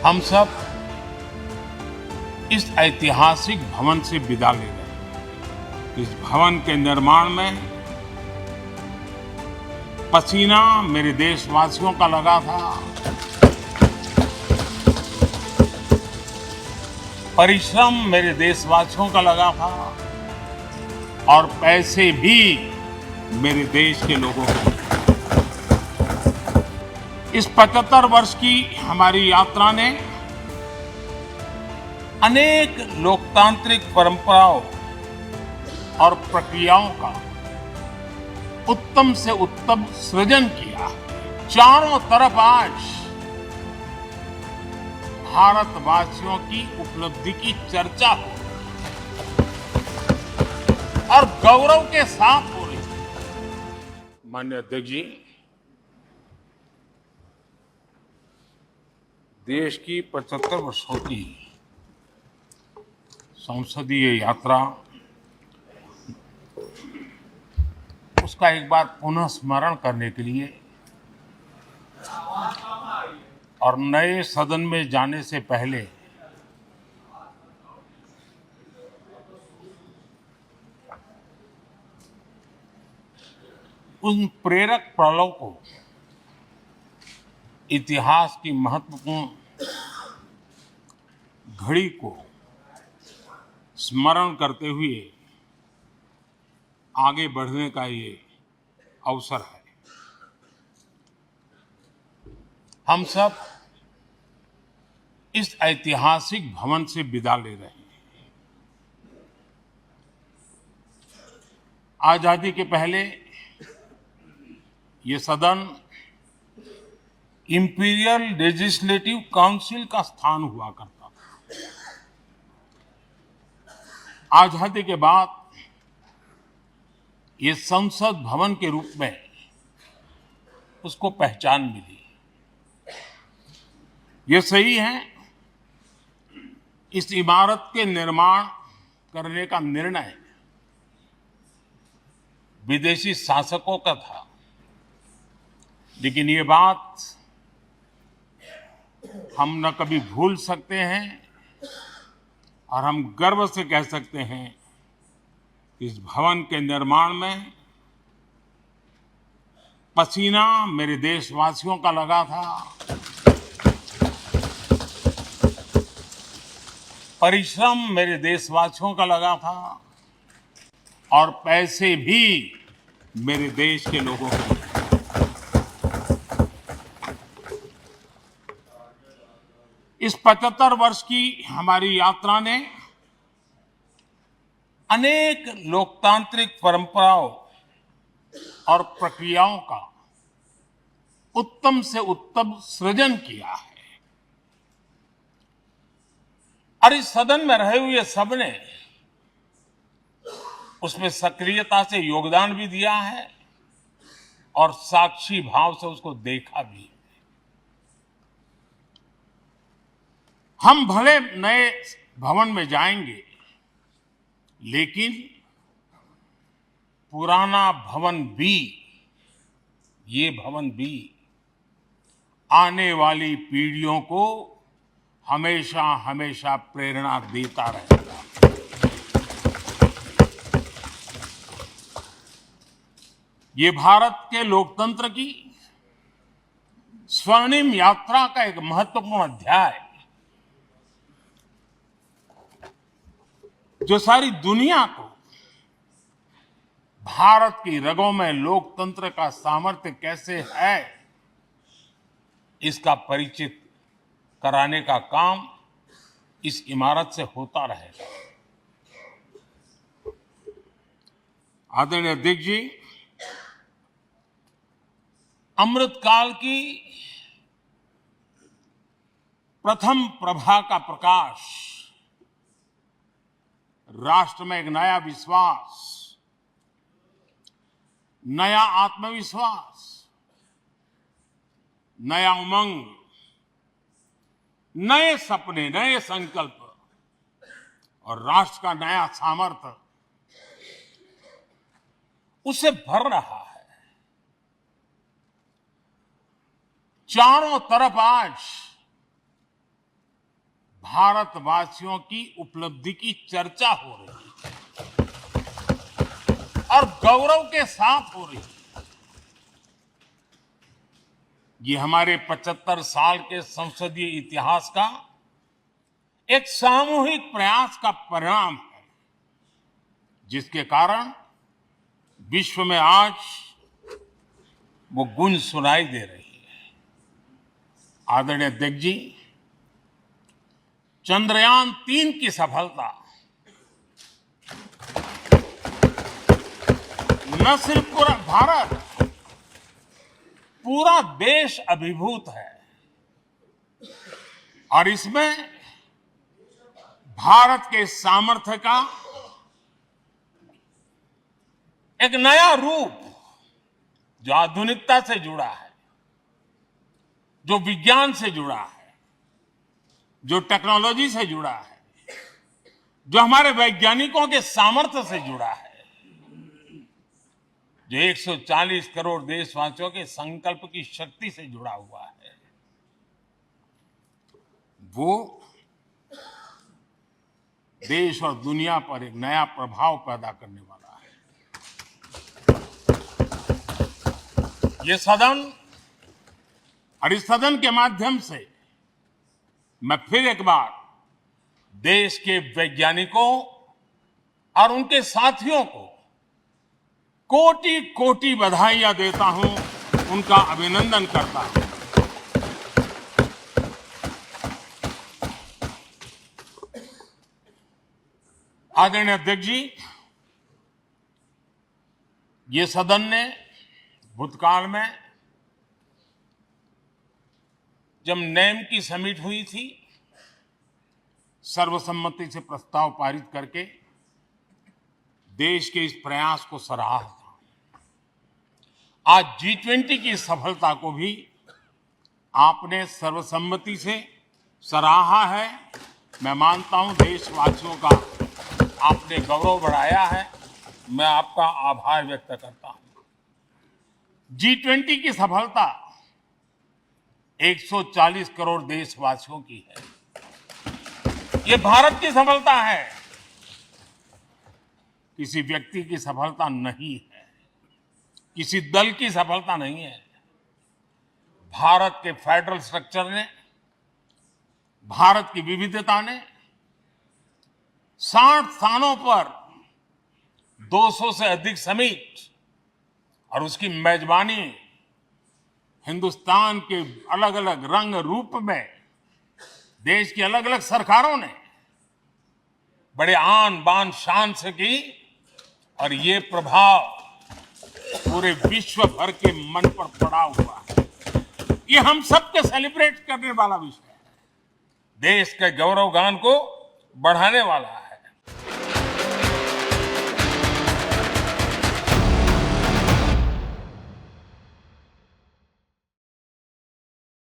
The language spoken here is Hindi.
हम सब इस ऐतिहासिक भवन से विदा ले रहे हैं। इस भवन के निर्माण में पसीना मेरे देशवासियों का लगा था, परिश्रम मेरे देशवासियों का लगा था और पैसे भी मेरे देश के लोगों के। इस 75 वर्ष की हमारी यात्रा ने अनेक लोकतांत्रिक परंपराओं और प्रक्रियाओं का उत्तम से उत्तम सृजन किया। चारों तरफ आज भारतवासियों की उपलब्धि की चर्चा हो और गौरव के साथ हो रही है। माननीय अध्यक्ष जी, देश की 75 वर्षों की संसदीय यात्रा, उसका एक बार पुनः स्मरण करने के लिए और नए सदन में जाने से पहले उन प्रेरक पलों को, इतिहास की महत्वपूर्ण घड़ी को स्मरण करते हुए आगे बढ़ने का ये अवसर है। हम सब इस ऐतिहासिक भवन से विदा ले रहे हैं। आजादी के पहले ये सदन इंपीरियल लेजिस्लेटिव काउंसिल का स्थान हुआ करता था। आजादी के बाद ये संसद भवन के रूप में उसको पहचान मिली। ये सही है, इस इमारत के निर्माण करने का निर्णय विदेशी शासकों का था, लेकिन ये बात हम न कभी भूल सकते हैं और हम गर्व से कह सकते हैं कि इस भवन के निर्माण में पसीना मेरे देशवासियों का लगा था, परिश्रम मेरे देशवासियों का लगा था और पैसे भी मेरे देश के लोगों के। इस 75 वर्ष की हमारी यात्रा ने अनेक लोकतांत्रिक परंपराओं और प्रक्रियाओं का उत्तम से उत्तम सृजन किया है और इस सदन में रहे हुए सबने उसमें सक्रियता से योगदान भी दिया है और साक्षी भाव से उसको देखा भी। हम भले नए भवन में जाएंगे, लेकिन पुराना भवन भी, ये भवन भी आने वाली पीढ़ियों को हमेशा हमेशा प्रेरणा देता रहेगा। ये भारत के लोकतंत्र की स्वर्णिम यात्रा का एक महत्वपूर्ण अध्याय, जो सारी दुनिया को भारत की रगों में लोकतंत्र का सामर्थ्य कैसे है, इसका परिचित कराने का काम इस इमारत से होता रहेगा। आदरणीय अध्यक्ष जी, अमृतकाल की प्रथम प्रभा का प्रकाश राष्ट्र में एक नया विश्वास, नया आत्मविश्वास, नया उमंग, नए सपने, नए संकल्प और राष्ट्र का नया सामर्थ्य उसे भर रहा है। चारों तरफ आज भारतवासियों की उपलब्धि की चर्चा हो रही है और गौरव के साथ हो रही है। ये हमारे 75 साल के संसदीय इतिहास का एक सामूहिक प्रयास का परिणाम है, जिसके कारण विश्व में आज वो गूंज सुनाई दे रही है। आदरणीय अध्यक्ष जी, चंद्रयान-3 की सफलता न सिर्फ पूरा भारत, पूरा देश अभिभूत है और इसमें भारत के सामर्थ्य का एक नया रूप जो आधुनिकता से जुड़ा है, जो विज्ञान से जुड़ा है, जो टेक्नोलॉजी से जुड़ा है, जो हमारे वैज्ञानिकों के सामर्थ्य से जुड़ा है, जो 140 करोड़ देशवासियों के संकल्प की शक्ति से जुड़ा हुआ है, वो देश और दुनिया पर एक नया प्रभाव पैदा करने वाला है। ये सदन और इस सदन के माध्यम से मैं फिर एक बार देश के वैज्ञानिकों और उनके साथियों को कोटि कोटि बधाइयां देता हूं, उनका अभिनंदन करता हूं। आदरणीय अध्यक्ष जी, ये सदन ने भूतकाल में जब नेम की समिट हुई थी, सर्वसम्मति से प्रस्ताव पारित करके देश के इस प्रयास को सराहा था। आज G20 की सफलता को भी आपने सर्वसम्मति से सराहा है। मैं मानता हूं देशवासियों का आपने गौरव बढ़ाया है, मैं आपका आभार व्यक्त करता हूं। G20 की सफलता 140 करोड़ देशवासियों की है। ये भारत की सफलता है, किसी व्यक्ति की सफलता नहीं है, किसी दल की सफलता नहीं है। भारत के फेडरल स्ट्रक्चर ने, भारत की विविधता ने 60 स्थानों पर 200 से अधिक समिट और उसकी मेजबानी हिंदुस्तान के अलग अलग रंग रूप में देश की अलग अलग सरकारों ने बड़े आन बान शान से की और ये प्रभाव पूरे विश्व भर के मन पर पड़ा हुआ है। ये हम सबके सेलिब्रेट करने वाला विषय है, देश के गौरव गान को बढ़ाने वाला है।